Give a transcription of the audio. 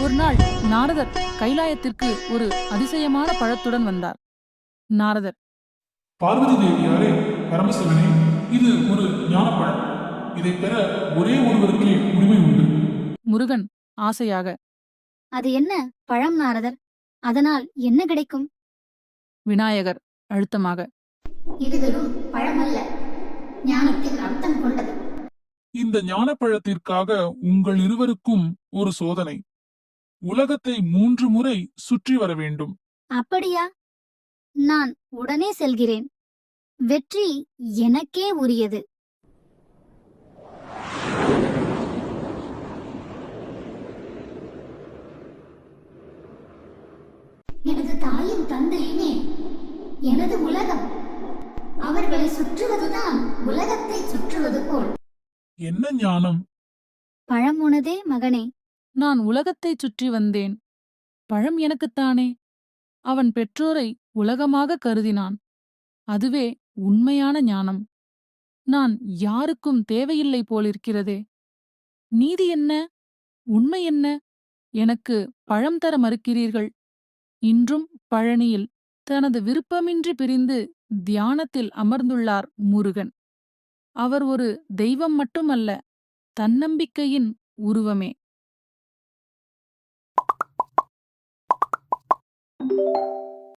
ஒரு நாள் நாரதர் கைலாயத்திற்கு ஒரு அதிசயமான பழத்துடன் வந்தார். நாரதர், பார்வதி தேவியாரே, பரமசிவனே, இது ஒரு ஞானப்பழம். இதை பெற ஒரே ஒருவருக்கே உரிமை உண்டு. முருகன் ஆசையாக, அது என்ன பழம் நாரதர்? அதனால் என்ன கிடைக்கும்? விநாயகர் அழுத்தமாக, இது வெறும் பழமல்ல, ஞானத்தின் அர்த்தம் கொண்டது. இந்த ஞானப்பழத்திற்காக உங்கள் இருவருக்கும் ஒரு சோதனை. உலகத்தை 3 முறை சுற்றி வர வேண்டும். அப்படியா? நான் உடனே செல்கிறேன். வெற்றி எனக்கே உரியது. எனது தாயின் தந்தையுமே எனது உலகம். அவர்களை சுற்றுவதுதான் உலகத்தை சுற்றுவது போல். என்ன ஞானம்! பழம் உனதே மகனே. நான் உலகத்தைச் சுற்றி வந்தேன். பழம் எனக்குத்தானே. அவன் பெற்றோரை உலகமாக கருதினான். அதுவே உண்மையான ஞானம். நான் யாருக்கும் தேவையில்லை போலிருக்கிறதே. நீதி என்ன? உண்மை என்ன? எனக்கு பழம் தர மறுக்கிறீர்கள். இன்றும் பழனியில் தனது விருப்பமின்றி பிரிந்து தியானத்தில் அமர்ந்துள்ளார் முருகன். அவர் ஒரு தெய்வம் மட்டுமல்ல, தன்னம்பிக்கையின் உருவமே.